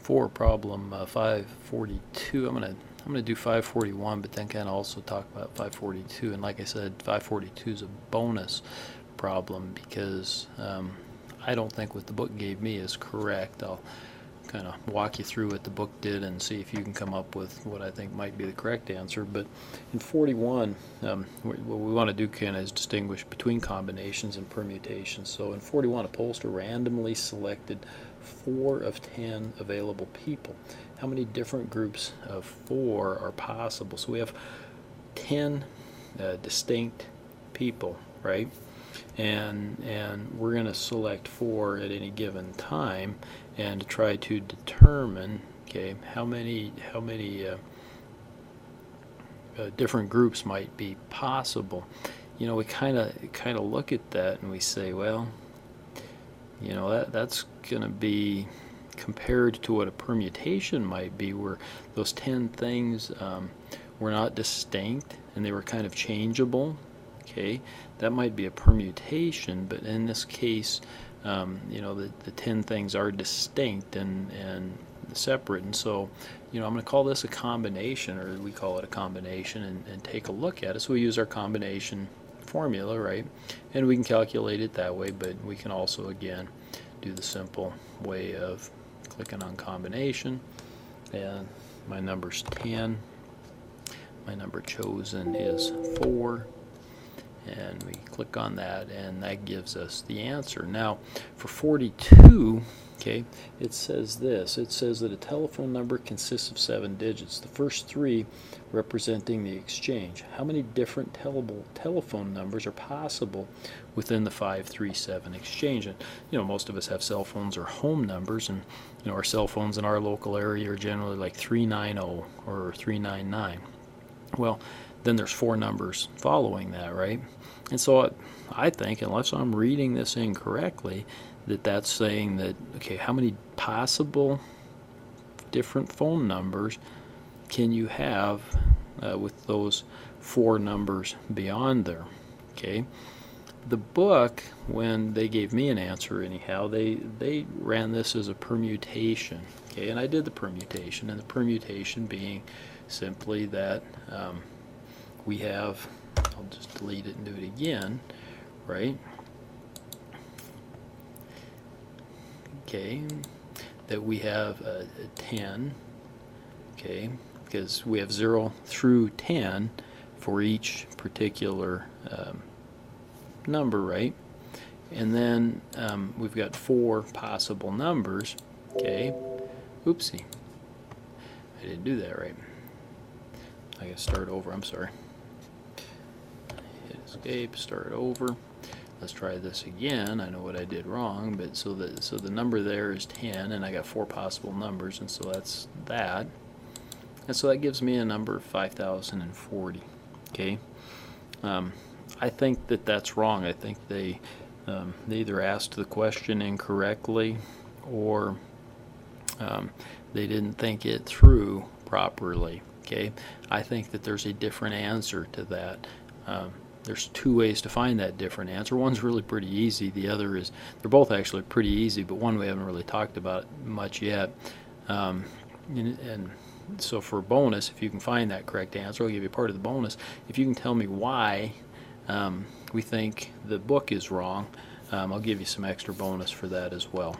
for problem 542. I'm gonna do 541, but then kind of also talk about 542. And like I said, 542 is a bonus problem because I don't think what the book gave me is correct. I'll kind of walk you through what the book did and see if you can come up with what I think might be the correct answer. But in 41, what we want to do kind of is distinguish between combinations and permutations. So in 41, a pollster randomly selected 4 of 10 available people. How many different groups of 4 are possible? So we have 10 distinct people, right? And we're going to select 4 at any given time and try to determine, okay, how many different groups might be possible. You know, we kind of look at that and we say, well, you know, that's going to be compared to what a permutation might be, where those 10 things were not distinct and they were kind of changeable. Okay, that might be a permutation, but in this case, you know, the 10 things are distinct and separate, and so, you know, I'm going to call this a combination, or we call it a combination, and take a look at it. So we use our combination formula, right, and we can calculate it that way, but we can also, again, do the simple way of clicking on combination, and my number's 10. My number chosen is 4. And we click on that, and that gives us the answer. Now, for 42, okay, it says this. It says that a telephone number consists of 7 digits, the first 3 representing the exchange. How many different telephone numbers are possible within the 537 exchange? And, you know, most of us have cell phones or home numbers, and, you know, our cell phones in our local area are generally like 390 or 399. Well, then there's 4 numbers following that, right? And so I think, unless I'm reading this incorrectly, that that's saying that, okay, how many possible different phone numbers can you have with those 4 numbers beyond there? Okay. The book, when they gave me an answer anyhow, they ran this as a permutation. Okay, and I did the permutation, and the permutation being simply that we have, I'll just delete it and do it again, right? Okay, that we have a 10, okay, because we have 0 through 10 for each particular number, right? And then we've got 4 possible numbers, okay? Oopsie, I didn't do that right. I gotta start over, I'm sorry. Hit escape, start over. Let's try this again. I know what I did wrong, but so the number there is 10, and I got 4 possible numbers, and so that's that. And so that gives me a number of 5,040. Okay. I think that that's wrong. I think they either asked the question incorrectly, or they didn't think it through properly. Okay, I think that there's a different answer to that. There's 2 ways to find that different answer. One's really pretty easy. The other is, they're both actually pretty easy, but one we haven't really talked about much yet. And so for bonus, if you can find that correct answer, I'll give you part of the bonus. If you can tell me why we think the book is wrong, I'll give you some extra bonus for that as well.